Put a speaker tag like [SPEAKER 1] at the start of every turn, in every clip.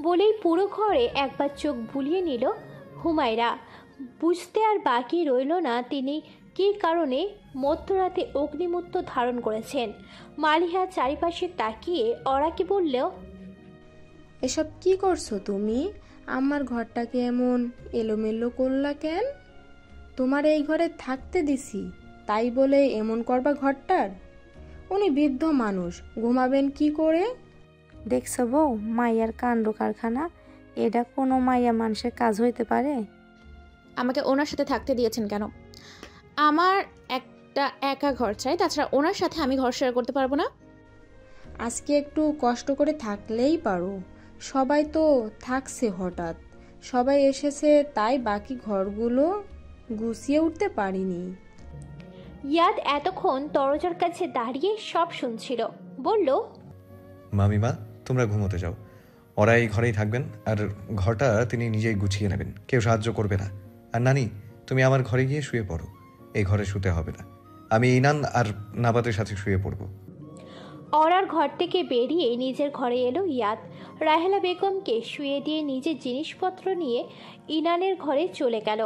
[SPEAKER 1] বলেই পুরো ঘরে একবার চোখ বুলিয়ে নিল হুমায়রা। বুঝতে আর বাকি রইল না তিনি কী কারণে মধ্যরাতে অগ্নিমূর্ত ধারণ করেছেন। মালিহা চারিপাশে তাকিয়ে অরাকে বলল,
[SPEAKER 2] এসব কি করছো তুমি? আমার ঘরটাকে এমন এলোমেলো করলা কেন? তোমার এই ঘরে থাকতে দিছি, তাই বলে এমন করবা ঘরটার? উনি বৃদ্ধ মানুষ, ঘুমাবেন কি করে?
[SPEAKER 3] দেখছ বউ, মাইয়ার কাণ্ড কারখানা। এটা কোনো মাইয়া মানুষের কাজ হইতে পারে?
[SPEAKER 4] আমাকে ওনার সাথে থাকতে দিয়েছেন কেন? আমার একটা একা ঘর চাই, তাছাড়া ওনার সাথে আমি ঘর শেয়ার করতে পারবো না।
[SPEAKER 2] আজকে একটু কষ্ট করে থাকলেই পারো। সবাই তো থাকছে, হঠাৎ সবাই এসেছে, তাই বাকি ঘরগুলো গুছিয়ে উঠতে পারিনি।
[SPEAKER 1] ইয়াদ এতক্ষণ দরজার কাছে দাঁড়িয়ে সব শুনছিল। বলল,
[SPEAKER 5] মামিমা, তোমরা ঘুমোতে যাও। ওরা এই ঘরেই থাকবেন, আর ঘরটা তিনি নিজেই গুছিয়ে নেবেন, কেউ সাহায্য করবে না। আর নানি, তুমি আমার ঘরে গিয়ে শুয়ে পড়ো। এই ঘরে শুতে হবে না, আমি ইনান আর নাবাতের সাথে শুয়ে পড়বো।
[SPEAKER 1] অরার ঘর থেকে বেরিয়ে নিজের ঘরে এলো ইয়াদ। রাহেলা বেগমকে শুয়ে দিয়ে নিজের জিনিসপত্র নিয়ে ইনানের ঘরে চলে গেল।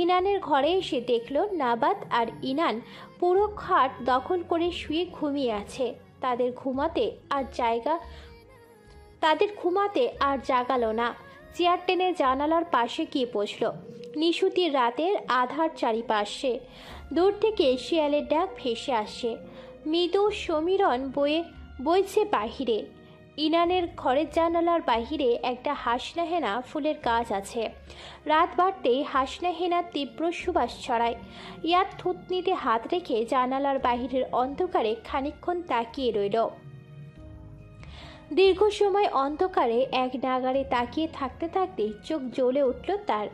[SPEAKER 1] ইনানের ঘরে এসে দেখল নাবাত আর ইনান পুরো খাট দখল করে শুয়ে ঘুমিয়ে আছে। তাদের ঘুমাতে আর জাগালো না। চেয়ার টেনে জানালার পাশে গিয়ে বসল। নিশুতির রাতের আধার চারিপাশে। দূর থেকে শিয়ালের ডাক ভেসে আসে। মৃদু সমীরণ বইছে বাহিরে। ইনানের ঘরের জানালার বাহিরে একটা হাসনাহেনা ফুলের গাছ আছে। রাত বাড়তেই হাসনাহেনার তীব্র সুবাস ছড়ায়। ইয়াদ থুতনিতে হাত রেখে জানালার বাহিরের অন্ধকারে খানিকক্ষণ তাকিয়ে রইল। দীর্ঘ সময় অন্ধকারে এক নাগারে তাকিয়ে থাকতে থাকতে চোখ জ্বলে উঠল তার।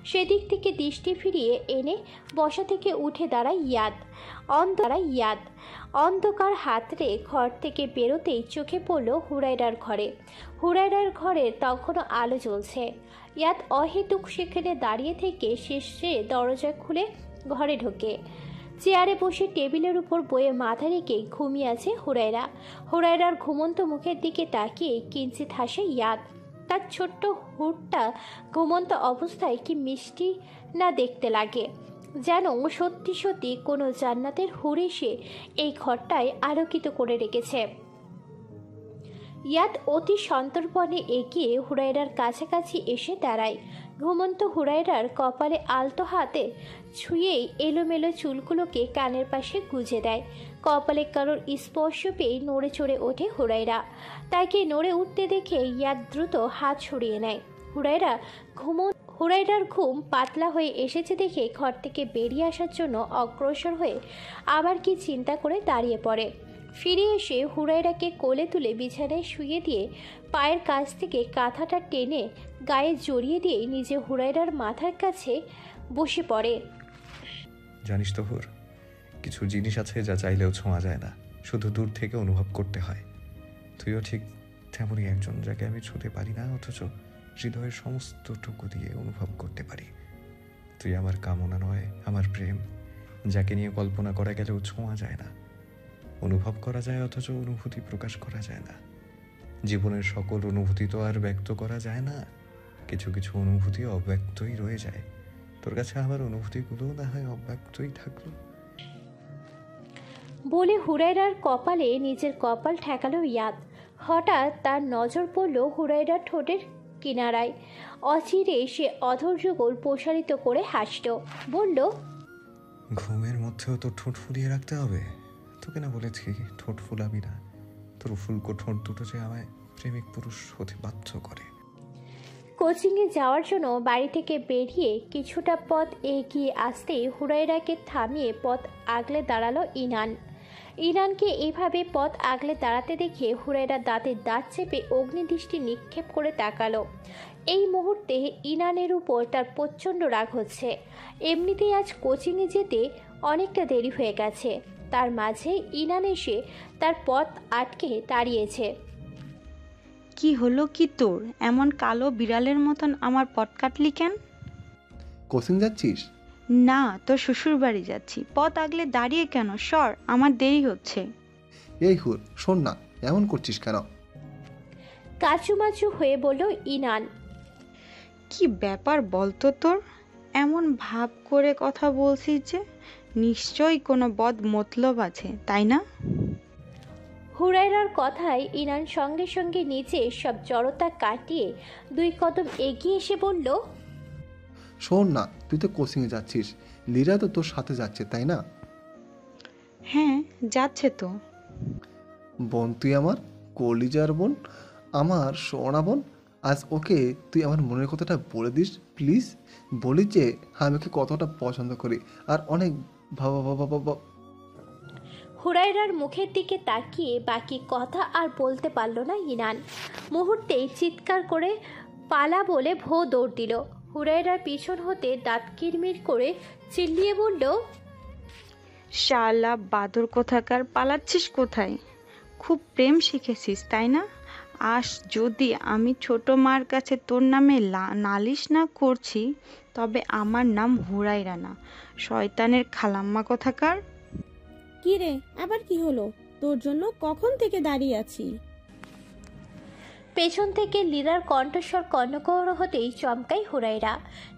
[SPEAKER 1] সেদিক থেকে দৃষ্টি ফিরিয়ে এনে বসা থেকে উঠে দাঁড়ায় ইয়াদ। অন্ধকার হাতড়ে ঘর থেকে বেরোতেই চোখে পড়ল হুরায়রার ঘরে। হুরায়রার ঘরের তখনও আলো জ্বলছে। ইয়াদ অহেতুক সেখানে দাঁড়িয়ে থেকে শেষে দরজা খুলে ঘরে ঢোকে। চেয়ারে বসে টেবিলের উপর বইয়ে মাথা রেখে ঘুমিয়ে আছে হুরায়রা। হুরায়রার ঘুমন্ত মুখের দিকে তাকিয়ে কিঞ্চিত হাসে ইয়াদ। তার ছোট্ট হুটটা ঘুমন্ত অবস্থায় কি মিষ্টি না দেখতে লাগে, যেন সত্যি সত্যি কোনো জান্নাতের হুর এসে এই ঘরটায় আলোকিত করে রেখেছে। ইয়াদ অতি সন্তর্পণে এগিয়ে হুরায়রার কাছাকাছি এসে দাঁড়ায়। ঘুমন্ত হুরায়রার কপালে আলতো হাতে ছুঁয়েই এলোমেলো চুলগুলোকে কানের পাশে গুজে দেয়। কপালে কারোর স্পর্শ পেয়ে নড়ে চড়ে ওঠে হুরায়রা। তাকে নড়ে উঠতে দেখে ইয়াদ দ্রুত হাত সরিয়ে নেয়। হুরায়রার ঘুম পাতলা হয়ে এসেছে দেখে ঘর থেকে বেরিয়ে আসার জন্য অগ্রসর হয়ে আবার কি চিন্তা করে দাঁড়িয়ে পড়ে। ফিরে এসে হুরায়রাকে কোলে তুলে বিছানায় শুয়ে দিয়ে পায়ের কাছ থেকে কাঁথাটা টেনে গায়ে জড়িয়ে দিয়ে নিজে হুরায়রার মাথার কাছে বসে পড়ে।
[SPEAKER 5] জানিস তো হুর, কিছু জিনিস আছে যা চাইলেও ছোঁয়া যায় না, শুধু দূর থেকে অনুভব করতে হয়। তুইও ঠিক তেমনই একজন, যাকে আমি ছুঁতে পারি না, অথচ হৃদয়ের সমস্তটুকু দিয়ে অনুভব করতে পারি। তুই আমার কামনা নয়, আমার প্রেম, যাকে নিয়ে কল্পনা করা গেলেও ছোঁয়া যায় না। অনুভব করা যায় অথচ অনুভূতি প্রকাশ করা যায় না। জীবনের সকল অনুভূতি তো আর ব্যক্ত করা যায় না, কিছু কিছু অনুভূতি অব্যক্তই রয়ে যায়। তোর কাছে আমার অনুভূতিগুলোও না হয় অব্যক্তই থাকলো।
[SPEAKER 1] বলে হুরায়রার কপালে নিজের কপাল ঠেকালো ইয়াদ। হঠাৎ তার নজর পড়ল হুরায়রার ঠোঁটের কিনারায়। অচিরে সে অধৈর্যগোল প্রসারিত করে হাসল। বলল,
[SPEAKER 5] ঘুমের মধ্যেও তো ঠোঁট ফুলিয়ে রাখতে হবে। তোকে না বলেছি ঠোঁট ফুলাবি না? তোর ফুলকো ঠোঁট দুটো যে আমায় প্রেমিক পুরুষ হতে বাধ্য করে।
[SPEAKER 1] কোচিংয়ে যাওয়ার জন্য বাড়ি থেকে বেরিয়ে কিছুটা পথ এগিয়ে আসতেই হুরায়রাকে থামিয়ে পথ আগলে দাঁড়ালো ইনানকে এভাবে পথ আগলে দাঁড়াতে দেখে হুরায়রা দাঁতের দাঁত চেপে অগ্নিদৃষ্টি নিক্ষেপ করে তাকালো। এই মুহূর্তে ইনানের উপর তার প্রচণ্ড রাগ হচ্ছে। এমনিতেই আজ কোচিংয়ে যেতে অনেকটা দেরি হয়ে গেছে, তার মাঝে ইনান এসে তার পথ আটকে দাঁড়িয়েছে।
[SPEAKER 3] কি হলো কি তোর? এমন কালো বিড়ালের মতন আমার পথ কাটলি কেন?
[SPEAKER 6] কোচিং যাচ্ছিস?
[SPEAKER 3] না, তোর শ্বশুর বাড়ি যাচ্ছি। পথ আগলে দাঁড়িয়ে কেন? সর, আমার দেরি হচ্ছে।
[SPEAKER 6] এই হুর, শোন না, এমন করছিস কেন?
[SPEAKER 1] কাচুমাচু হয়ে বলল ইনান।
[SPEAKER 7] কি ব্যাপার বলতো তোর? এমন ভাব করে কথা বলছিস যে নিশ্চয়ই কোনো বদ মতলব আছে, তাই না?
[SPEAKER 1] হুরায়রার কথায় ইনান সঙ্গে সঙ্গে নিচে সব জড়তা কাটিয়ে 2 কদম এগিয়ে এসে বলল,
[SPEAKER 6] শোন না, তুই তো কোচিংয়ে যাচ্ছিস, লীরা তো তোর সাথে যাচ্ছে তাই না?
[SPEAKER 7] হ্যাঁ, যাচ্ছে তো।
[SPEAKER 6] বোন তুই আমার, কলিজার বোন, আমার সোনা বোন। আজ ওকে তুই আমার মনের কথাটা বলে দিস প্লিজ। বলি যে আমি ওকে কতটা পছন্দ করি আর অনেক ভাবা ভাবা ভাবা।
[SPEAKER 1] হুরায়রার মুখের দিকে তাকিয়ে বাকি কথা আর বলতে পারল না ইনান। মুহূর্তেই চিৎকার করে পালা বলে ভো দৌড় দিল। হুরায়রার পিছন হতে দাঁত কিরমির করে চিল্লিয়ে বলল,
[SPEAKER 7] শালা বাদর কোথাকার, পালাচ্ছিস কোথায়? খুব প্রেম শিখেছিস তাই না? আজ যদি আমি ছোট মার কাছে তোর নামে নালিশ না করছি, তবে আমার নাম হুরায়রা না, শয়তানের খালাম্মা কোথাকার।
[SPEAKER 8] কি রে, আবার কি হলো? তোর জন্য কখন থেকে দাঁড়িয়ে আছি।
[SPEAKER 1] পেছন থেকে লীরার কণ্ঠস্বর কর্ণকর হতেই চমকাই হুরায়রা।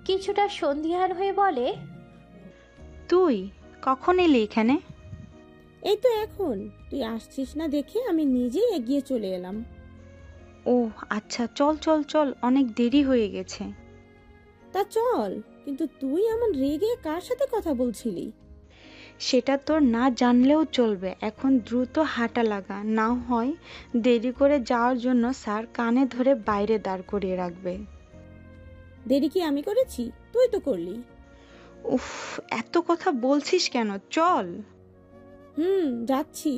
[SPEAKER 1] কিছুটা সন্দিহান হয়ে বলে,
[SPEAKER 7] তুই কখন এলি এখানে?
[SPEAKER 8] এই তো এখন, তুই আসছিস না দেখে আমি নিজেই এগিয়ে চলে এলাম।
[SPEAKER 7] ও আচ্ছা, চল চল চল, অনেক দেরি হয়ে গেছে।
[SPEAKER 8] তা চল, কিন্তু তুই এমন রেগে কার সাথে কথা বলছিলি?
[SPEAKER 7] সেটা তোর না জানলেও চলবে। এখন দ্রুত হাঁটা লাগা, না হয় দেরি করে যাওয়ার জন্য স্যার কানে ধরে বাইরে দাঁড় করিয়ে রাখবে।
[SPEAKER 8] দেরি কি আমি করেছি? তুই তো করলি।
[SPEAKER 7] উফ, এত কথা বলছিস কেন? চল।
[SPEAKER 8] যাচ্ছি।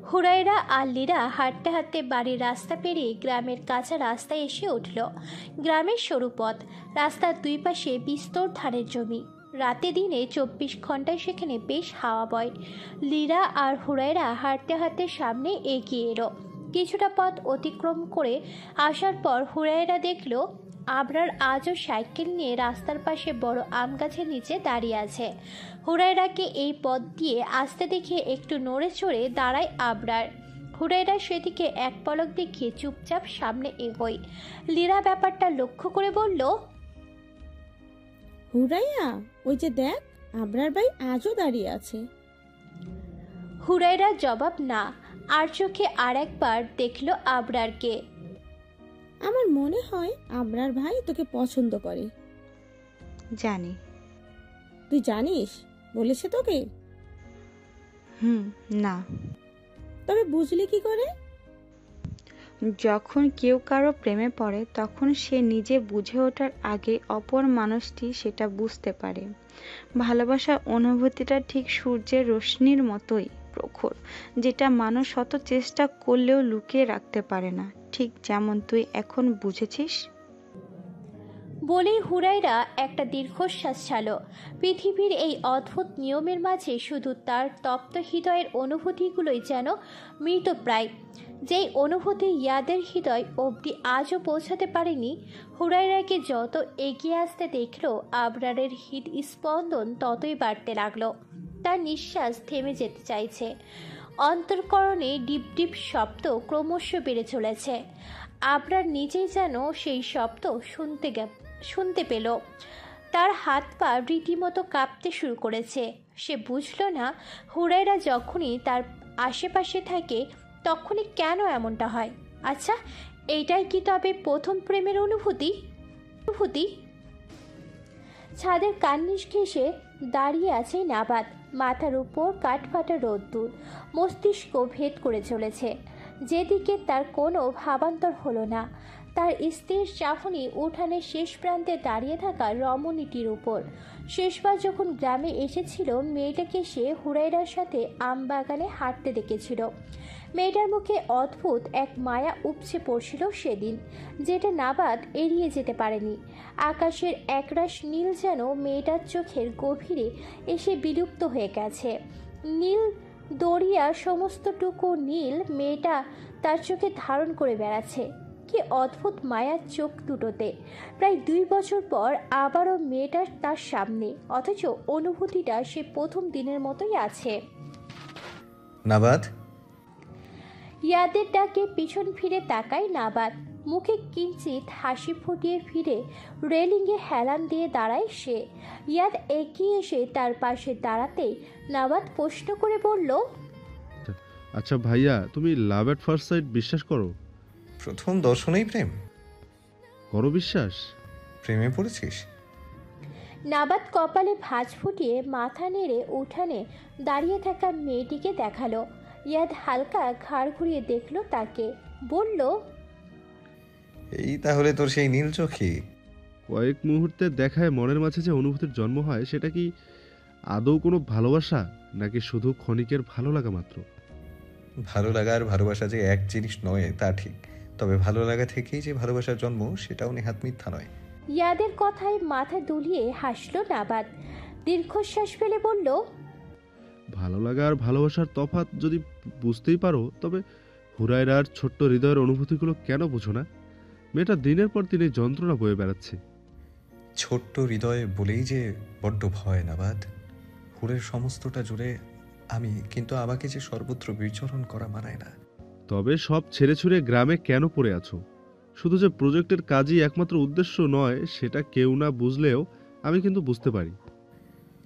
[SPEAKER 1] হুরায়রা আর লীরা হাঁটতে হাঁটতে বাড়ির রাস্তা পেরিয়ে গ্রামের কাঁচা রাস্তায় এসে উঠল। গ্রামের সরু পথ, রাস্তার 2 পাশে বিস্তর ধানের জমি। রাতে দিনে 24 ঘন্টায় সেখানে বেশ হাওয়া বয়। লীরা আর হুরায়রা হাঁটতে হাঁটতে সামনে এগিয়ে এলো। কিছুটা পথ অতিক্রম করে আসার পর হুরায়রা দেখল আবরার আজও সাইকেল নিয়ে রাস্তার পাশে বড় আম গাছের নিচে দাঁড়িয়ে আছে। হুরায়রাকে এই পথ দিয়ে আসতে দেখে একটু নড়ে চড়ে দাঁড়ায় আবরার। হুরায়রা সেদিকে এক পলক দেখিয়ে চুপচাপ সামনে এগোয়। লীরা ব্যাপারটা লক্ষ্য করে বলল,
[SPEAKER 8] হুরাইয়া, ওই যে দেখ, আবরার ভাই আজও দাঁড়িয়ে আছে।
[SPEAKER 1] হুরায়রা জবাব না, আর চোখে আর একবার দেখল আবরারকে।
[SPEAKER 8] আমার মনে হয় আবরার ভাই তোকে পছন্দ করে।
[SPEAKER 7] জানি।
[SPEAKER 8] তুই জানিস? বলেছে তোকে?
[SPEAKER 7] না।
[SPEAKER 8] তবে বুঝলি কি করে?
[SPEAKER 7] যখন কেউ কারো প্রেমে পড়ে তখন সে নিজে বুঝে ওঠার আগে অপর মানুষটি সেটা বুঝতে পারে। ভালোবাসার অনুভূতিটা ঠিক সূর্যের রশ্মির মতোই প্রখর, যেটা মানুষ শত চেষ্টা করলেও লুকিয়ে রাখতে পারে না, ঠিক যেমন তুই এখন বুঝেছিস।
[SPEAKER 1] বলেই হুরায়রা একটা দীর্ঘশ্বাস ছাড়ল। পৃথিবীর এই অদ্ভুত নিয়মের মাঝে শুধু তার তপ্ত হৃদয়ের অনুভূতিগুলোই যেন মৃতপ্রায়, যেই অনুভূতি ইয়াদের হৃদয় অবধি আজও পৌঁছাতে পারেনি। হুরায়রাকে যত এগিয়ে আসতে দেখল আবরারের হৃদস্পন্দন ততই বাড়তে লাগলো। তার নিঃশ্বাস থেমে যেতে চাইছে। অন্তর্করণে ডিপ ডিপ শব্দ ক্রমশ বেড়ে চলেছে। আবরার নিজেই যেন সেই শব্দ শুনতে পেল। তার হাত পা রীতিমতো কাঁপতে শুরু করেছে। সে বুঝল না হুরায়রা যখনই তার আশেপাশে থাকে তখনই কেন এমনটা হয়। আচ্ছা, এইটাই কি তবে প্রথম প্রেমের অনুভূতি? ছাদের কার্নিশ ঘেঁষে দাঁড়িয়ে আছে নাবাদ। মাথার উপর কাঠফাটা রোদ্দুর মস্তিষ্ক ভেদ করে চলেছে। যেদিকে তার কোনো ভাবান্তর হলো না, তার স্থির চাহনি উঠানের শেষ প্রান্তে দাঁড়িয়ে থাকা রমণীটির উপর। শেষবার যখন গ্রামে এসেছিল মেয়েটাকে সে হুরায়রার সাথে আম বাগানে হাঁটতে দেখেছিল। মেয়েটার মুখে অদ্ভুত এক মায়া উপচে পড়ছিল সেদিন, যেটা নাবাদ এড়িয়ে যেতে পারেনি। আকাশের একরাশ নীল যেন মেয়েটার চোখের গভীরে এসে বিলুপ্ত হয়ে গেছে। নীল দরিয়া সমস্তটুকু নীল মেয়েটা তার চোখে ধারণ করে বেড়াচ্ছে। কি অদ্ভুত মায়ার চোখ দুটোতে। প্রায় 2 বছর পর আবারও মেয়েটা তার সামনে, অথচ অনুভূতিটা সে প্রথম দিনের মতোই আছে।
[SPEAKER 5] নাবাদ।
[SPEAKER 1] ইয়াদের ডাকে পিছন ফিরে তাকায় নাবাদ। মুখে কিঞ্চিত হাসি ফুটিয়ে ফিরে রেলিংয়ে হেলান দিয়ে দাঁড়ায় সে। ইয়াদ এগিয়ে এসে তার পাশে দাঁড়াতেই নাবাদ প্রশ্ন করে বলল,
[SPEAKER 9] আচ্ছা ভাইয়া, তুমি লাভ এট ফার্স্ট সাইট বিশ্বাস করো?
[SPEAKER 5] প্রথম দর্শনেই প্রেম?
[SPEAKER 9] করো বিশ্বাস?
[SPEAKER 5] প্রেমে পড়েছিস?
[SPEAKER 1] নাবাদ কপালে ভাঁজ ফুটিয়ে মাথা নেড়ে উঠানে দাঁড়িয়ে থাকা মেয়েটিকে দেখালো। ইয়াদ হালকা ঘাড় ঘুরিয়ে দেখলো তাকে, বলল,
[SPEAKER 5] এই তাহলে তোর সেই নীল চোখে?
[SPEAKER 9] কয়েক মুহূর্তে দেখায় মনের মাঝে যে অনুভূতির জন্ম হয়, সেটা কি আদৌ কোনো ভালোবাসা, নাকি শুধু ক্ষণিকের ভালো লাগা মাত্র?
[SPEAKER 5] ভালো লাগা আর ভালোবাসা যে এক জিনিস নয় তা ঠিক, তবে ভালো লাগা থেকেই যে ভালোবাসার জন্ম সেটাও নেহাত মিথ্যা নয়।
[SPEAKER 1] ইয়াদের কথায় মাথা দুলিয়ে হাসলো নাবাদ। দীর্ঘশ্বাস ফেলে বলল,
[SPEAKER 9] ভালো লাগা আর ভালোবাসার তফাৎ যদি বুঝতেই পারো, তবে হুরায়রার ছোট্ট হৃদয়ের অনুভূতিগুলো কেন বুঝো না? মেয়েটা দিনের পর দিন এই যন্ত্রণা বয়ে বেড়াচ্ছে।
[SPEAKER 5] ছোট্ট হৃদয় বলেই যে বড্ড ভয় নাবাদ। হুরের সমস্তটা জুড়ে আমি, কিন্তু আমাকে যে সর্বত্র বিচরণ করা মানায় না।
[SPEAKER 9] তবে সব ছেড়ে ছুড়ে গ্রামে কেন পড়ে আছো? শুধু যে প্রজেক্টের কাজই একমাত্র উদ্দেশ্য নয়, সেটা কেউ না বুঝলেও আমি কিন্তু বুঝতে পারি।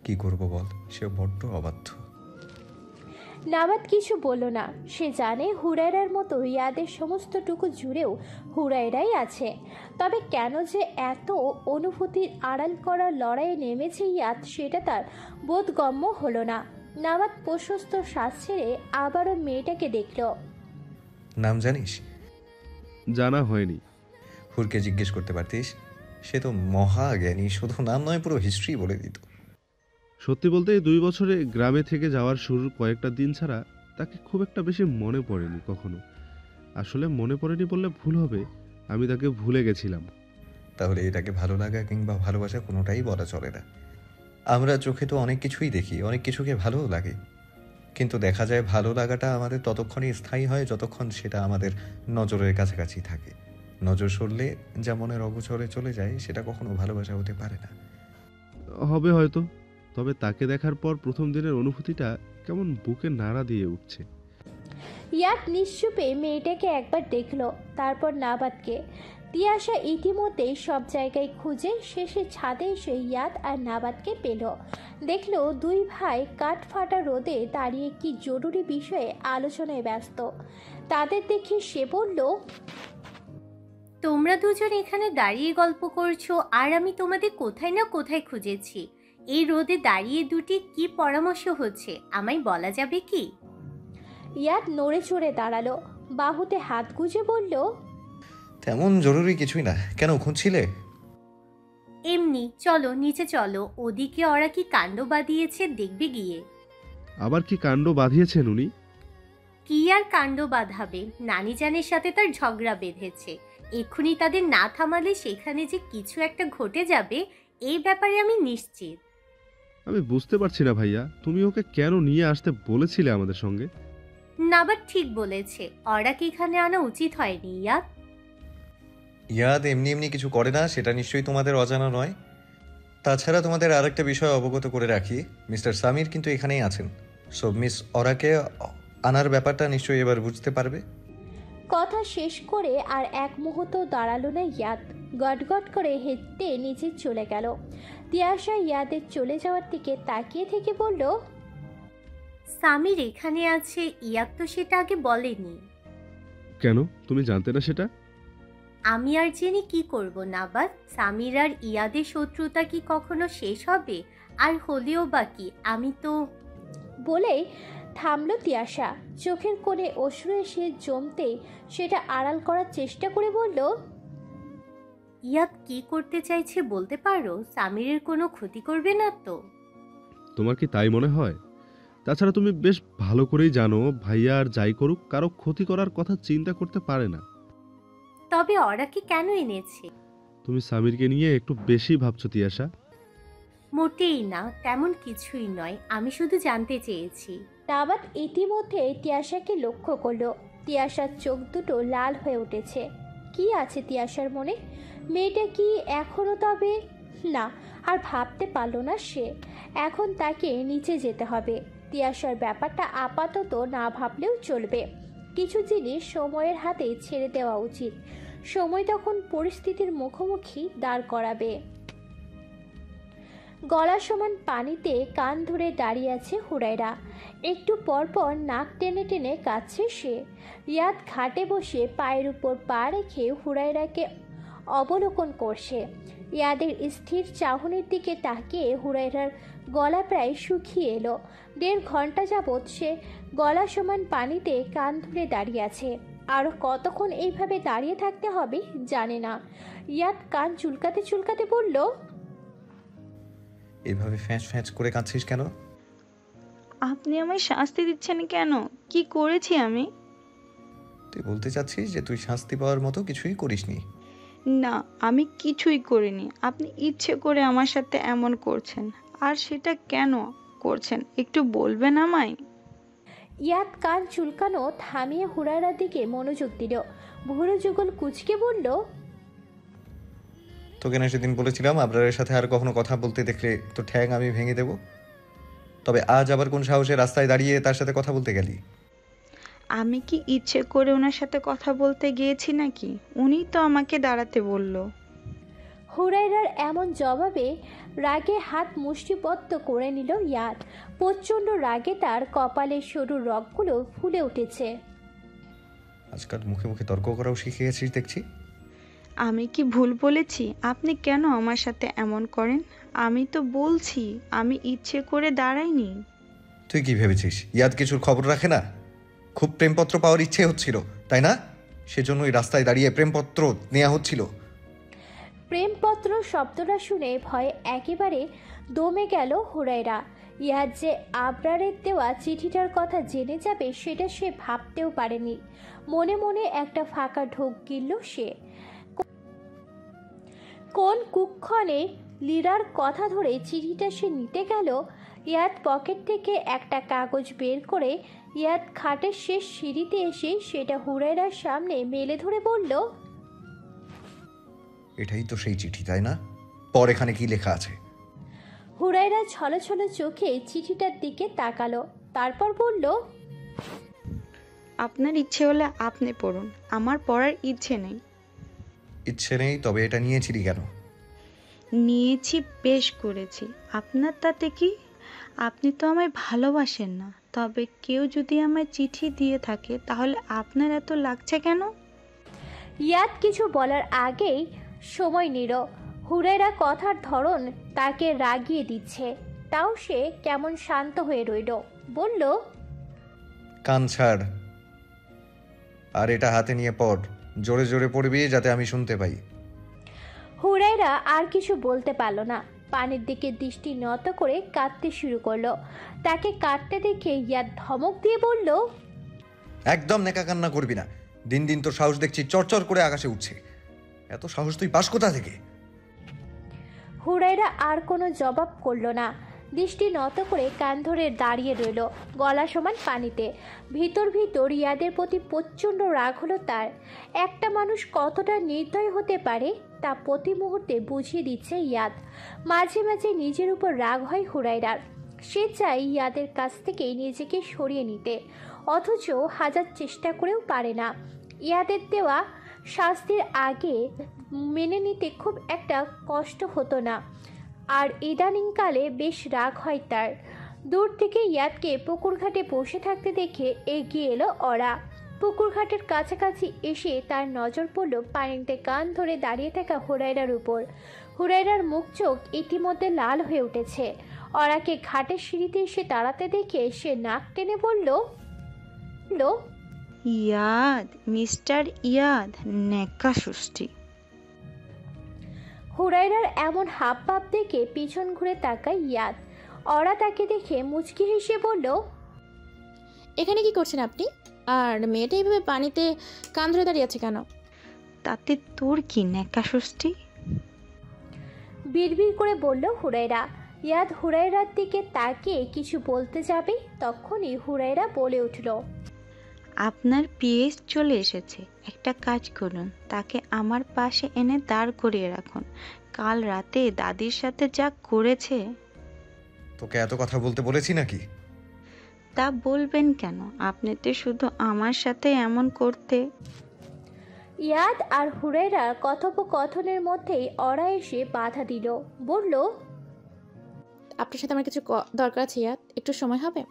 [SPEAKER 5] কি করব বল, সে বড্ড অবাধ্য।
[SPEAKER 1] নাবাদ কিছু বলল না। সে জানে হুরায়রার মতো ইয়াদের সমস্তটুকু জুড়েও হুরায়রাই আছে। তবে কেন যে এত অনুভূতির আড়াল করার লড়াইয়ে নেমেছে ইয়াদ, সেটা তার বোধগম্য হলো না। নাবাদ প্রশস্ত শ্বাস ছেড়ে আবারও মেয়েটাকে দেখল।
[SPEAKER 5] নাম জানিস?
[SPEAKER 9] জানা হয়নি।
[SPEAKER 5] হুরকে জিজ্ঞেস করতে পারতিস, সে তো মহা জ্ঞানী, শুধু নাম নয় পুরো হিস্ট্রি বলে দিত।
[SPEAKER 9] সত্যি বলতে এই 2 বছরে গ্রামে থেকে যাওয়ার শুরুর কয়েকটা দিন ছাড়া তাকে খুব একটা বেশি মনে পড়েনি কখনো। আসলে মনে পড়েনি বললে ভুল হবে, আমি তাকে ভুলে গেছিলাম।
[SPEAKER 5] তাহলে এটাকে ভালো লাগা কিংবা ভালোবাসা কোনোটাই বলা চলে না। আমরা চোখে তো অনেক কিছুই দেখি, অনেক কিছুকে ভালো লাগে, কিন্তু দেখা যায় ভালো লাগাটা আমাদের ততক্ষণই স্থায়ী হয় যতক্ষণ সেটা আমাদের নজরের কাছাকাছি থাকে। নজর সরলে যা মনের অগোচরে চলে যায়, সেটা কখনো ভালোবাসা হতে পারে না।
[SPEAKER 9] হবে হয়তো, তবে তাকে দেখার পর প্রথম দিনের অনুভূতিটা কেমন বুকে নাড়া দিয়ে উঠছে।
[SPEAKER 1] ইয়াদ নিশ্চুপে মেয়েটাকে একবার দেখল, তারপর নাবাদকে। তিয়াশা ইতিমধ্যেই সব জায়গায় খুঁজে শেষে ছাদে এসে ইয়াদ আর নাবাদকে পেল। দেখল দুই ভাই কাঠ ফাটা রোদে দাঁড়িয়ে কি জরুরি বিষয়ে আলোচনায় ব্যস্ত। তাদের দেখে সে বলল,
[SPEAKER 10] তোমরা দুজন এখানে দাঁড়িয়ে গল্প করছো, আর আমি তোমাদের কোথায় না কোথায় খুঁজেছি। এই রোদে দাঁড়িয়ে দুটি কি পরামর্শ হচ্ছে আমায় বলা যাবে কি?
[SPEAKER 1] ইয়াদ নড়ে চড়ে দাঁড়ালো, বাহুতে হাত গুজে বলল,
[SPEAKER 5] তেমন জরুরি কিছুই না। কেন খুঁজছিলে?
[SPEAKER 10] এমনি, চলো নিচে চলো, ওদিকে ওরা কি কাণ্ড বাঁধিয়েছে দেখবে গিয়ে।
[SPEAKER 9] আবার কি কাণ্ড বাঁধিয়েছেন উনি?
[SPEAKER 10] কি আর কাণ্ড বাঁধাবে, নানিজানের সাথে তার ঝগড়া বেঁধেছে। এক্ষুনি তাদের না থামালে সেখানে যে কিছু একটা ঘটে যাবে, এই ব্যাপারে আমি নিশ্চিত।
[SPEAKER 9] আমি বুঝতে পারছি না ভাইয়া, তুমি ওকে কেন নিয়ে আসতে বলেছিলে আমাদের সঙ্গে?
[SPEAKER 10] নাবাদ ঠিক বলেছে, ওরা কি এখানে আনা উচিত হয়নি। ইয়াদ
[SPEAKER 5] ইয়াদ এমনি এমনি কিছু করে না, সেটা নিশ্চয়ই তোমাদের অজানা নয়। তাছাড়া তোমাদের আরেকটা বিষয় অবগত করে রাখি, মিস্টার সামির কিন্তু এখানেই আছেন। সো মিস অরাকে আনার ব্যাপারটা নিশ্চয়ই এবার বুঝতে পারবে।
[SPEAKER 1] কথা শেষ করে আর এক মুহূর্ত দাঁড়ালো না ইয়াদ। গটগট করে হেঁটে নিচে চলে গেল। তিয়াশা ইয়াদের চলে যাওয়ার দিকে তাকিয়ে থেকে বলল,
[SPEAKER 10] সামির এখানে আছে, ইয়াদ তো সেটা আগে বলেনি।
[SPEAKER 9] কেন, তুমি জানতে না সেটা?
[SPEAKER 10] আমি আর জেনে কি করব নাবাদ? সামির আর ইয়াদের শত্রুতা কি কখনো শেষ হবে? আর হলেও বাকি আমি তো।
[SPEAKER 1] বলে থামলো তিয়াশা। চোখের কোণে অশ্রু এসে জমতেই সেটা আড়াল করার চেষ্টা করে বলল,
[SPEAKER 10] ইয়াদ কি করতে চাইছে বলতে পারো? সামিরের কোনো ক্ষতি করবে না তো?
[SPEAKER 9] তোমার কি তাই মনে হয়? তাছাড়া তুমি বেশ ভালো করেই জানো ভাইয়া আর যাই করুক কারো ক্ষতি করার কথা চিন্তা করতে পারে না।
[SPEAKER 10] তবে ওরা কি কেন এনেছে?
[SPEAKER 9] তুমি সামিরকে নিয়ে একটু বেশি ভাবছো তিয়াশা।
[SPEAKER 10] মোটেই না, তেমন কিছুই নয়, আমি শুধু জানতে চেয়েছি।
[SPEAKER 1] নাবাদ ইতিমধ্যে তিয়াশাকে লক্ষ্য করলো। তিয়াশার চোখ দুটো লাল হয়ে উঠেছে। কি আছে তিয়াশার মনে? মেয়েটা কি এখনো? তবে না, আর ভাবতে পারলো না সে। এখন তাকে নিচে যেতে হবে। তিয়াশার ব্যাপারটা আপাতত না ভাবলেও চলবে। কিছু জিনিস সময়ের হাতে ছেড়ে দেওয়া উচিত। সময় তখন পরিস্থিতির মুখোমুখি দাঁড় করাবে। গলা সমান পানিতে কান ধরে দাঁড়িয়ে আছে হুরায়রা। একটু পর পর নাক টেনে টেনে কাঁদছে সে। ইয়াদ খাটে বসে পায়ের উপর পা রেখে হুরায়রাকে অবলোকন করছে। ইয়াদের স্থির চাহনির দিকে তাকিয়ে হুরায়রার গলা প্রায় শুকিয়ে এলো। 1.5 ঘন্টা যাবৎ সে গলা সমান পানিতে কান ধরে দাঁড়িয়ে আছে। আরও কতক্ষণ এইভাবে দাঁড়িয়ে থাকতে হবে জানে না। ইয়াদ কান চুলকাতে চুলকাতে বলল,
[SPEAKER 5] এভাবে ফ্যাঁচ ফ্যাঁচ করে কাঁদছিস কেন?
[SPEAKER 7] আপনি আমায় শাস্তি দিচ্ছেন কেন? কি করেছি আমি?
[SPEAKER 5] তুই বলতে চাচ্ছিস যে তুই শাস্তি পাওয়ার মতো কিছুই করিসনি?
[SPEAKER 7] না, আমি কিছুই করিনি। আপনি ইচ্ছে করে আমার সাথে এমন করছেন। আর সেটা কেন করছেন একটু বলবেন আমায়?
[SPEAKER 1] ইয়াদ কান চুলকানো থামিয়ে হুরায়রার দিকে মনোযোগ দিল। ভুরু যুগল কুচকে বলল,
[SPEAKER 5] তোকে না সেদিন বলেছিলাম আবরারের সাথে আর কখনো কথা বলতে দেখলে তো ঠ্যাং আমি ভেঙে দেব। তবে আজ আবার কোন সাহসে রাস্তায় দাঁড়িয়ে তার সাথে কথা বলতে গেলি?
[SPEAKER 7] আমি কি ইচ্ছে করে ওনার সাথে কথা বলতে গিয়েছি নাকি? উনিই তো আমাকে দাঁড়াতে বলল।
[SPEAKER 1] হুরায়রার এমন জবাবে রাগে হাত মুষ্টিবদ্ধ করে নিল ইয়াদ। প্রচণ্ড রাগে তার কপালের সরু রগগুলো ফুলে উঠেছে।
[SPEAKER 5] আজকাল মুখে মুখে তর্ক করাও শিখে গেছিস দেখছি।
[SPEAKER 7] আমি কি ভুল বলেছি? আপনি কেন আমার সাথে এমন করেন? আমি তো বলছি আমি ইচ্ছে করে দাঁড়াইনি।
[SPEAKER 5] তুই কি ভেবেছিস ইয়াদ কিছুর খবর রাখে না? খুব প্রেমপত্র পাওয়ার ইচ্ছে হচ্ছিল তাই না? সেজন্যই রাস্তায় দাঁড়িয়ে প্রেমপত্র নেওয়া হচ্ছিল।
[SPEAKER 1] প্রেমপত্র শব্দটা শুনে ভয়ে একেবারে দমে গেল হুরায়রা। ইয়াদ যে আবরারের দেওয়া চিঠিটার কথা জেনে যাবে সেটা সে ভাবতেও পারেনি। মনে মনে একটা ফাঁকা ঢোক গিলল সে। কোন কুক্ষণে লীরার কথা ধরে চিঠিটা সে নিতে গেল। ইয়াদ পকেট থেকে একটা কাগজ বের করে ইয়াদ খাটের শেষ সিঁড়িতে এসে সেটা হুরায়রার সামনে মেলে ধরে বলল,
[SPEAKER 5] এটাই তো সেই চিঠি তাই না? পর এখানে কি লেখা আছে?
[SPEAKER 1] হুরায়রা ছলছল চোখে চিঠিটার দিকে তাকালো, তারপর বলল,
[SPEAKER 7] আপনার ইচ্ছে হলে আপনি পড়ুন, আমার পড়ার ইচ্ছে নেই।
[SPEAKER 5] ইচ্ছে নেই? তবে এটা নিয়েছিলি কেন?
[SPEAKER 7] নিয়েছি, বেশ করেছি। আপনার তাতে কি? আপনি তো আমায় ভালোবাসেন না। তবে কেউ যদি আমায় চিঠি দিয়ে থাকে তাহলে আপনার এত লাগছে কেন?
[SPEAKER 1] ইয়াদ কিছু বলার আগেই সময় নিল। হুরায়রা কথার ধরন তাকে রাগিয়ে দিচ্ছে, তাও সে কেমন শান্ত হয়ে রইল। বলল,
[SPEAKER 5] কান ছাড় আর এটা হাতে নিয়ে পড়। জোরে জোরে পড়বি যাতে আমি শুনতে পাই।
[SPEAKER 1] হুরায়রা আর কিছু বলতে পারল না। পানির দিকে দৃষ্টি নত করে কাঁদতে শুরু করলো। তাকে কাঁদতে দেখে ইয়াদ ধমক দিয়ে বলল,
[SPEAKER 5] একদম নেকা কান্না করবি না। দিন দিন তোর সাহস দেখছি চরচর করে আকাশে উঠছে। এত সাহস তুই পাস কোথা থেকে?
[SPEAKER 1] হুরায়রা আর কোনো জবাব করলো না। দৃষ্টি নত করে কান ধরে দাঁড়িয়ে রইল গলা সমান পানিতে। ভিতর ভিতর ইয়াদের প্রতি প্রচণ্ড রাগ হলো তার। একটা মানুষ কতটা নির্দয় হতে পারে তা প্রতি মুহূর্তে বুঝিয়ে দিচ্ছে ইয়াদ। মাঝে মাঝে নিজের উপর রাগ হয় হুরায়রার। সে চায় ইয়াদের কাছ থেকে নিজেকে সরিয়ে নিতে, অথচ হাজার চেষ্টা করেও পারে না। ইয়াদের দেওয়া শাস্তির আগে মেনে নিতে খুব একটা কষ্ট হতো না, আর ইদানিংকালে বেশ রাগ হয় তার। দূর থেকে ইয়াদকে পুকুরঘাটে বসে থাকতে দেখে এগিয়ে এলো ওরা। পুকুরঘাটের কাছাকাছি এসে তার নজর পড়ল পানিতে কান ধরে দাঁড়িয়ে থাকা হুরায়রার উপর। হুরায়রার মুখ চোখ ইতিমধ্যে লাল হয়ে উঠেছে। ওরাকে ঘাটের সিঁড়িতে এসে দাঁড়াতে দেখে সে নাক টেনে বলল,
[SPEAKER 7] ইয়াদ, মিস্টার ইয়াদ, নেকা ষষ্ঠী।
[SPEAKER 1] হুরায়রার এমন হাব ভাব দেখে পিছন ঘুরে তাকায় ইয়াদ। ওরা তাকে দেখে মুচকি হেসে বলল,
[SPEAKER 4] এখানে কি করছেন আপনি? আর মেয়েটা এইভাবে পানিতে কান ধরে দাঁড়িয়ে আছে কেন?
[SPEAKER 7] তাতে তোর কি নেকা ষষ্ঠী?
[SPEAKER 1] বিড়বিড় করে বলল হুরায়রা। ইয়াদ হুরায়রার দিকে তাকিয়ে কিছু বলতে যাবে, তখনই হুরায়রা বলে উঠল,
[SPEAKER 7] আপনার পিএস চলে এসেছে। একটা কাজ করুন, তাকে আমার পাশে এনে দাঁড় করিয়ে রাখুন। কাল রাতে দাদির সাথে যা করেছে।
[SPEAKER 5] তোকে এত কথা বলতে বলেছি নাকি?
[SPEAKER 7] তা বলবেন কেন? আপনি তো শুধু আমার সাথে এমন করতে।
[SPEAKER 1] ইয়াদ আর হুরাইরার কথোপকথনের মধ্যেই অরা এসে বাধা দিল, বলল,
[SPEAKER 4] আপনার সাথে আমার কিছু দরকার আছে ইয়াদ, একটু সময় হবে?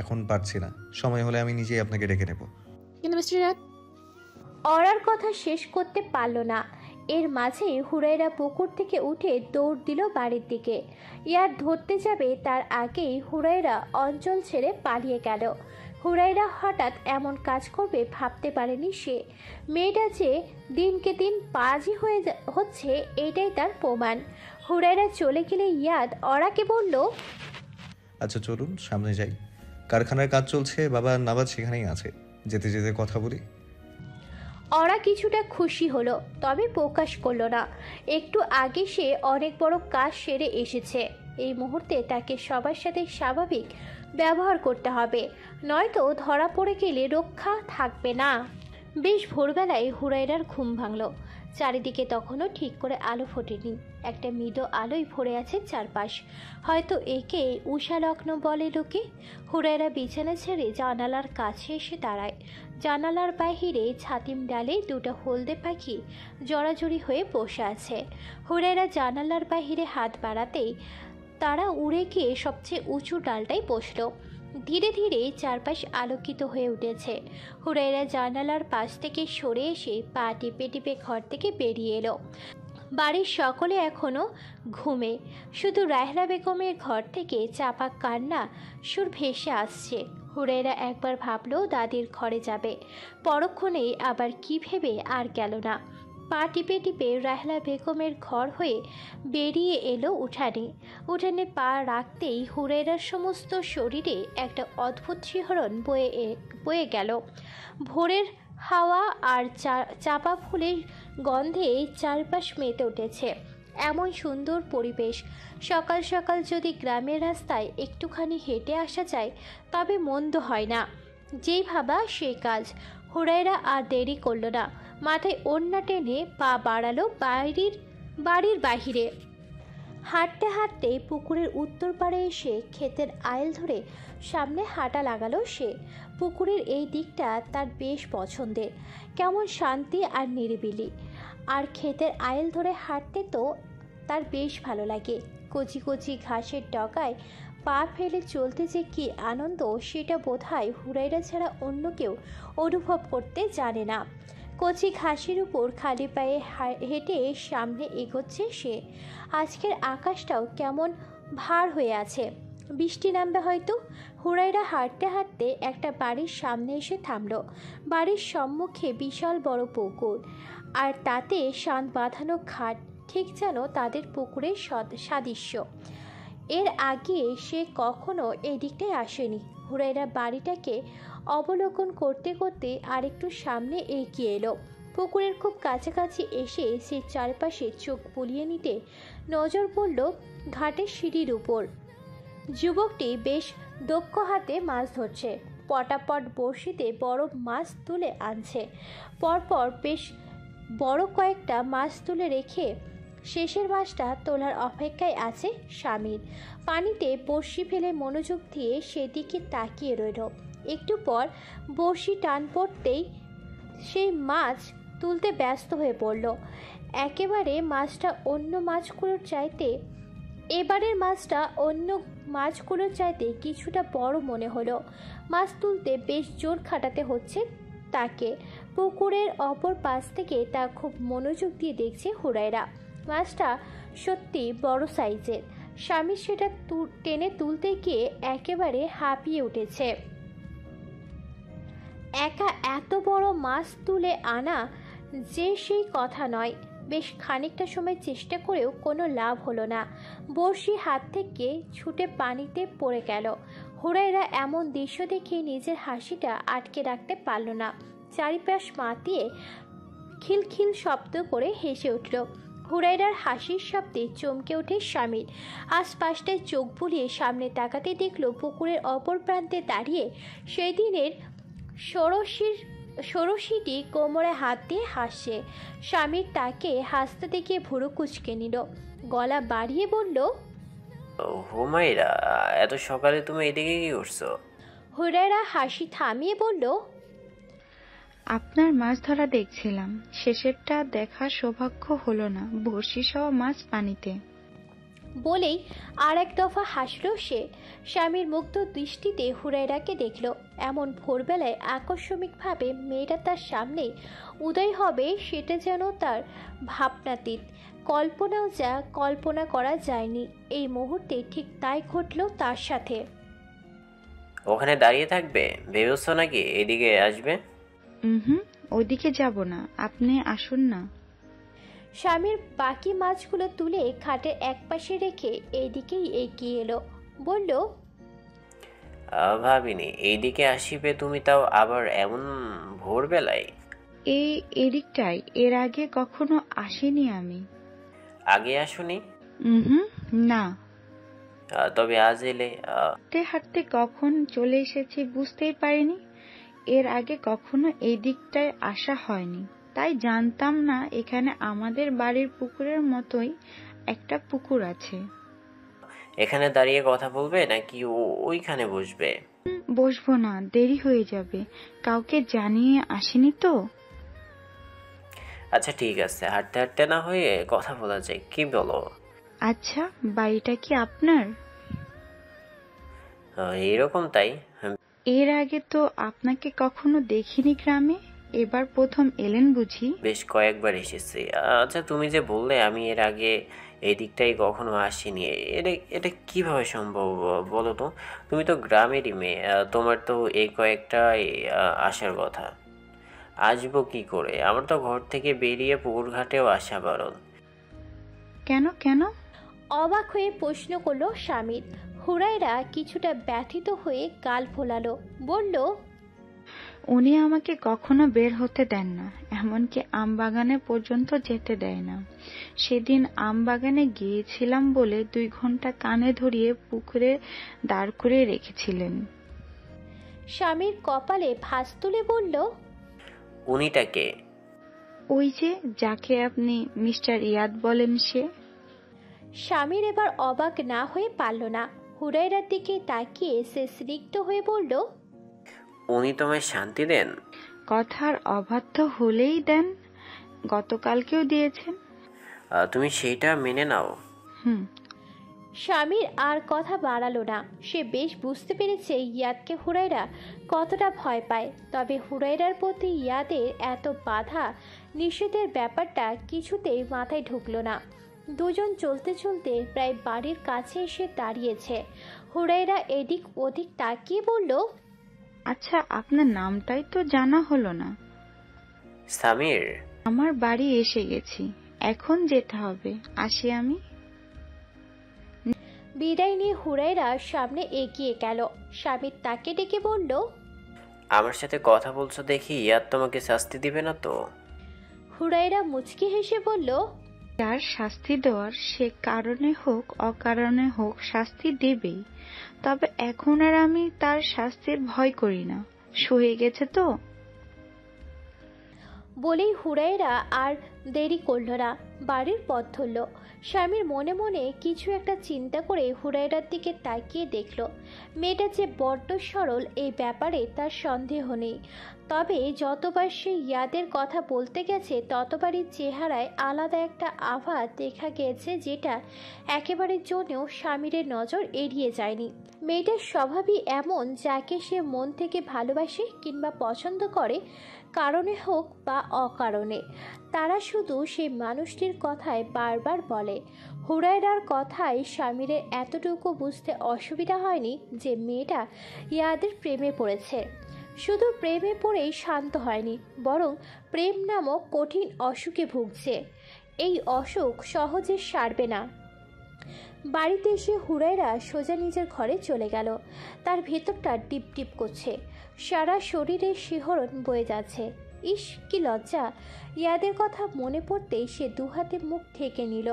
[SPEAKER 5] এখন পারছি না, সময় হলে আমি নিজেই আপনাকে ডেকে নেব।
[SPEAKER 4] কিন্তু মিস্টার ইয়াদ।
[SPEAKER 1] অরার কথা শেষ করতে পারল না। এর মাঝে হুরাইরা পুকুর থেকে উঠে দৌড় দিল বাড়ির দিকে। ইয়াদ ধরতে যাবে তার আগেই হুরাইরা অঞ্চল ছেড়ে পালিয়ে গেল। হুরাইরা হঠাৎ এমন কাজ করবে ভাবতে পারেনি সে। মেয়েটা যে দিনকে দিন পাজি হচ্ছে এটাই তার প্রমাণ। হুরাইরা চলে গেলে ইয়াদ অরাকে বলল,
[SPEAKER 5] আচ্ছা চলুন সামনে যাই, কারখানার কাজ চলছে, বাবা নাবাদ সেখানেই আছে, যেতে যেতে কথা বলি।
[SPEAKER 1] অরা কিছুটা খুশি হলো, তবে প্রকাশ করলো না। একটু আগে সে অনেক বড় কাজ সেরে এসেছে। এই মুহূর্তে তাকে সবার সাথে স্বাভাবিক ব্যবহার করতে হবে, নয়তো ধরা পড়ে গেলে রক্ষা থাকবে না। বেশ ভোরবেলায় হুরাইরার ঘুম ভাঙল। চারিদিকে তখনও ঠিক করে আলো ফোটেনি, একটা মৃদু আলোয় ভরে আছে চারপাশ। হয়তো একে উষালগ্ন বলে লোকে। হুরাইরা বিছানা ছেড়ে জানালার কাছে এসে দাঁড়ায়। জানালার বাহিরে ছাতিম ডালে দুটো হলদে পাখি জড়াজড়ি হয়ে বসে আছে। হুরাইরা জানালার বাহিরে হাত বাড়াতেই তারা উড়ে গিয়ে সবচেয়ে উঁচু ডালটায় বসলো। ধীরে ধীরে চারপাশ আলোকিত হয়ে উঠেছে। হুরাইরা জানালার পাশ থেকে সরে এসে পা টিপে টিপে ঘর থেকে বেরিয়ে এলো। বাড়ির সকলে এখনো ঘুমে। শুধু রায়হানা বেগমের ঘর থেকে চাপা কান্না সুর ভেসে আসছে। হুরাইরা একবার ভাবলো দাদির ঘরে যাবে, পরক্ষণেই আবার কি ভেবে আর গেল না। পা টিপে টিপে রায়হানা বেগমের ঘর হয়ে বেরিয়ে এলো উঠানে। উঠানে পা রাখতেই হুরাইরার সমস্ত শরীরে একটা অদ্ভুত শিহরণ বয়ে গেল। ভোরের হাওয়া আর চাপা ফুলের গন্ধে চারপাশ মেতে উঠেছে। এমন সুন্দর পরিবেশ, সকাল সকাল যদি গ্রামের রাস্তায় একটুখানি হেঁটে আসা যায় তবে মন্দ হয় না। যেই ভাবা সেই কাজ। হুরাইরা আর দেরি করল না, মাথায় ওড়না টেনে পা বাড়ালো বাড়ির বাহিরে। হাঁটতে হাঁটতে পুকুরের উত্তর পাড়ে এসে ক্ষেতের আইল ধরে সামনে হাঁটা লাগালো সে। পুকুরের এই দিকটা তার বেশ পছন্দের, কেমন শান্তি আর নিরিবিলি। আর ক্ষেতের আইল ধরে হাঁটতে তো তার বেশ ভালো লাগে। কচি কচি ঘাসের ডগায় পা ফেলে চলতে যে কী আনন্দ, সেটা বোধহয় হুরাইরা ছাড়া অন্য কেউ অনুভব করতে জানে না। কচি ঘাসের উপর খালি পায়ে হেঁটে সামনে এগোচ্ছে সে। আজকের আকাশটাও কেমন ভার হয়ে আছে, বৃষ্টি নামবে হয়তো। হুরাইরা হাঁটতে হাঁটতে একটা বাড়ির সামনে এসে থামল। বাড়ির সম্মুখে বিশাল বড় পুকুর, আর তাতে শান্ত বাঁধানো ঘাট, ঠিক যেন তাদের পুকুরের সাদৃশ্য। এর আগে সে কখনো এই দিকটায় আসেনি। হুরাইরা বাড়িটাকে অবলোকন করতে করতে আরেকটু সামনে এগিয়ে এলো। পুকুরের খুব কাছাকাছি এসে সে চারপাশে চোখ বুলিয়ে নিতে নজর পড়ল ঘাটের সিঁড়ির উপর। যুবকটি বেশ দক্ষ হাতে মাছ ধরছে। পটাপট বড়শিতে বড় মাছ তুলে আনছে। পরপর বেশ বড় কয়েকটা মাছ তুলে রেখে শেষের মাছটা তোলার অপেক্ষায় আছে স্বামীর। পানিতে বড়শি ফেলে মনোযোগ দিয়ে সেদিকে তাকিয়ে রইল। একটু পর বড়শি টান পড়তেই সেই মাছ তুলতে ব্যস্ত হয়ে পড়ল। এবারের মাছটা অন্য মাছগুলোর চাইতে কিছুটা বড় মনে হলো। মাছ তুলতে বেশ জোর খাটাতে হচ্ছে তাকে। পুকুরের অপর পাশ থেকে তা খুব মনোযোগ দিয়ে দেখছে হুরাইরা। মাছটা সত্যি বড় সাইজের। স্বামী সেটা টেনে তুলতে গিয়ে একেবারে হাঁপিয়ে উঠেছে। একা এত বড় মাছ তুলে আনা যে সেই কথা নয়। বেশ খানিকটা সময় চেষ্টা করেও কোনো লাভ হলো না। বড়শি হাত থেকে ছুটে পানিতে পড়ে গেল। হুরাইরা এমন দৃশ্য দেখে নিজের হাসিটা আটকে রাখতে পারল না। চারিপাশ মাতিয়ে খিলখিল শব্দ করে হেসে উঠল। হুরাইরার হাসির শব্দে চমকে ওঠে স্বামীর। আশপাশটায় চোখ বুলিয়ে সামনে তাকাতে দেখল পুকুরের অপর প্রান্তে দাঁড়িয়ে সেই দিনের ষোড়শীটি কোমরে হাত দিয়ে হাসছে। স্বামীর তাকে হাসতে দেখে ভুরু কুঁচকে নিল, গলা বাড়িয়ে বলল,
[SPEAKER 11] হুমাইরা, এত সকালে তুমি এদিকে কি করছো?
[SPEAKER 1] হুরায়রা হাসি থামিয়ে বলল,
[SPEAKER 7] আপনার মাছ ধরা দেখছিলাম, শেষেরটা দেখার সৌভাগ্য হলো না, বড়শি সহ মাছ পানিতে।
[SPEAKER 1] বলেই আর এক দফা হাসল সে। স্বামীর মুগ্ধ দৃষ্টিতে হুরায়রাকে দেখল। এমন ভোরবেলায় আকস্মিকভাবে মেয়েটা তার সামনে উদয় হবে সেটা যেন তার ভাবনাতীত, কল্পনাও যা কল্পনা করা যায়নি। এই মুহূর্তে ঠিক তাই ঘটল তার সাথে।
[SPEAKER 11] ওখানে দাঁড়িয়ে থাকবে ভেবেছো নাকি এদিকে আসবে?
[SPEAKER 7] ওইদিকে যাব না, আপনি আসুন না।
[SPEAKER 1] স্বামীর বাকি মাছগুলো তুলে খাটের একপাশে রেখে এইদিকেই এগিয়ে এলো। বলল,
[SPEAKER 11] ভাবিনি এইদিকে আসিবে তুমি, তাও আবার এমন ভোরবেলায়।
[SPEAKER 7] এদিকটাই এর আগে কখনো আসিনি আমি।
[SPEAKER 11] আগে আসুনি?
[SPEAKER 7] না।
[SPEAKER 11] তবে আজ এলে?
[SPEAKER 7] হাঁটতে হাঁটতে কখন চলে এসেছি বুঝতেই পারিনি। এর আগে কখনো এই দিকটায় আসা হয়নি, তাই জানতাম না এখানে আমাদের বাড়ির পুকুরের মতোই একটা পুকুর আছে।
[SPEAKER 11] এখানে দাঁড়িয়ে কথা বলবে নাকি ওইখানে বসবে?
[SPEAKER 7] বসবো না, দেরি হয়ে যাবে, কাউকে জানিয়ে আসিনি তো।
[SPEAKER 11] আচ্ছা ঠিক আছে, হাঁটতে হাঁটতে না হয়ে কথা বলা যায়, কি বলো?
[SPEAKER 7] আচ্ছা, বাড়িটা কি আপনার?
[SPEAKER 11] এরকম তাই।
[SPEAKER 7] এর আগে তো আপনাকে কখনো দেখিনি গ্রামে, এবার প্রথম এলেন বুঝি?
[SPEAKER 11] বেশ কয়েকবার এসেছি। আচ্ছা তুমি যে বললে আমি এর আগে এই দিকটাই কখনো আসিনি, এটা কিভাবে সম্ভব বলো তো? তুমি তো গ্রামেরই মেয়ে, তোমার তো এই কয়েকটাই আসার কথা। আসবো কি করে? আমার তো ঘর থেকে বেরিয়ে পুকুর ঘাটেও আসা বারণ।
[SPEAKER 7] কেন কেন?
[SPEAKER 1] অবাক হয়ে প্রশ্ন করলো স্বামীর। হুরায়রা কিছুটা ব্যথিত হয়ে গাল ফোলালো। বলল,
[SPEAKER 7] উনি আমাকে কখনো বের হতে দেন না, এমনকি আমবাগানে পর্যন্ত যেতে দেয় না। সেদিন আমবাগানে গিয়েছিলাম বলে 2 ঘন্টা কানে ধরিয়ে পুকুরে দাঁড় করিয়ে রেখেছিলেন।
[SPEAKER 1] স্বামীর কপালে ভাঁজ তুলে বলল,
[SPEAKER 11] উনিটাকে?
[SPEAKER 7] ওই যে যাকে আপনি মিস্টার ইয়াদ বলেন সে।
[SPEAKER 1] স্বামীর এবার অবাক না হয়ে পারল না। হুরায়রার দিকে তাকিয়ে সে স্নিগ্ধ হয়ে বলল,
[SPEAKER 11] উনি তোমায় শান্তি দেন?
[SPEAKER 7] কথার অবাধ্য হলেই দেন, গতকালকেও দিয়েছেন।
[SPEAKER 11] তুমি সেইটা মেনে নাও।
[SPEAKER 1] স্বামীর আর কথা বাড়ালো না। সে বেশ বুঝতে পেরেছে ইয়াদকে হুরায়রা কতটা ভয় পায়। তবে হুরায়রার প্রতি ইয়াদের এত বাধা নিষেধের ব্যাপারটা কিছুতেই মাথায় ঢুকলো না। দুজন চলতে চলতে প্রায় বাড়ির কাছে এসে দাঁড়িয়েছে। হুরায়রা এদিক ওদিক তাকিয়ে বলল,
[SPEAKER 7] আচ্ছা, আপনার নামটাই তো জানা হলো না।
[SPEAKER 11] সামির।
[SPEAKER 7] আমার বাড়ি এসে গেছি, এখন যেতে হবে, আসি আমি।
[SPEAKER 1] বিদায় নিয়ে হুরায়রা সামনে এগিয়ে গেল। স্বামীর তাকে ডেকে বলল,
[SPEAKER 11] আমার সাথে কথা বলছো দেখি ইয়াদ তোমাকে শাস্তি দিবে না তো?
[SPEAKER 1] হুরায়রা মুচকি হেসে বলল,
[SPEAKER 7] যার শাস্তি দেওয়ার সে কারণে হোক অকারণে হোক শাস্তি দেবেই, তবে এখন আর আমি তার শাস্তির ভয় করি না, সয়ে গেছে তো।
[SPEAKER 1] বলেই হুরায়রা আর দেরি করল না, বাড়ির পথ ধরল। স্বামীর মনে মনে কিছু একটা চিন্তা করে হুরায়রার দিকে তাকিয়ে দেখল। মেয়েটা যে বড্ড সরল এই ব্যাপারে তার সন্দেহ নেই। তবে যতবার সে ইয়াদের কথা বলতে গেছে ততবারই চেহারায় আলাদা একটা আভা দেখা গেছে, যেটা একেবারের জন্যও স্বামীরের নজর এড়িয়ে যায়নি। মেয়েটার স্বভাবই এমন, যাকে সে মন থেকে ভালোবাসে কিংবা পছন্দ করে, কারণে হোক বা অকারণে, তারা শুধু সেই মানুষটির কথায় বারবার বলে। হুরায়রার কথায় স্বামীরের এতটুকু বুঝতে অসুবিধা হয়নি যে মেয়েটা ইয়াদের প্রেমে পড়েছে। শুধু প্রেমে পড়েই শান্ত হয়নি, বরং প্রেম নামক কঠিন অসুখে ভুগছে। এই অসুখ সহজে সারবে না। বাড়িতে এসে হুরায়রা সোজা নিজের ঘরে চলে গেল। তার ভেতরটা টিপ টিপ করছে, সারা শরীরে শিহরণ বয়ে যাচ্ছে। ইস, কি লজ্জা! ইয়াদের কথা মনে পড়তেই সে দুহাতে মুখ ঢেকে নিল।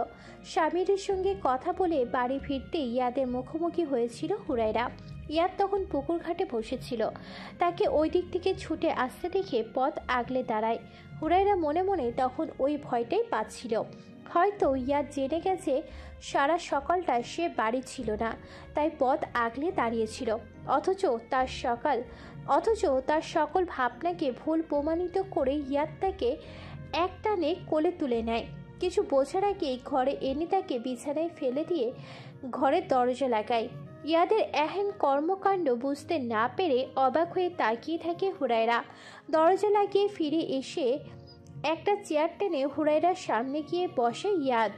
[SPEAKER 1] স্বামীর সঙ্গে কথা বলে বাড়ি ফিরতে ইয়াদের মুখোমুখি হয়েছিল হুরায়রা। ইয়াদ তখন পুকুর ঘাটে বসেছিল। তাকে ওই দিক থেকে ছুটে আসতে দেখে পথ আগলে দাঁড়ায়। হুরাইরা মনে মনে তখন ওই ভয়টাই পাচ্ছিল। হয়তো ইয়াদ জেনে গেছে সারা সকালটা সে বাড়ি ছিল না, তাই পথ আগলে দাঁড়িয়েছিল। অথচ তার সকল ভাবনাকে ভুল প্রমাণিত করে ইয়াদ তাকে একটানে কোলে তুলে নেয়। কিছু বোঝার আগেই ঘরে এনে তাকে বিছানায় ফেলে দিয়ে ঘরের দরজা লাগায়। ইয়াদের এহেন কর্মকাণ্ড বুঝতে না পেরে অবাক হয়ে তাকিয়ে থাকে হুরায়রা। দরজা লাগিয়ে ফিরে এসে একটা চেয়ার টেনে হুরায়রার সামনে গিয়ে বসে ইয়াদ।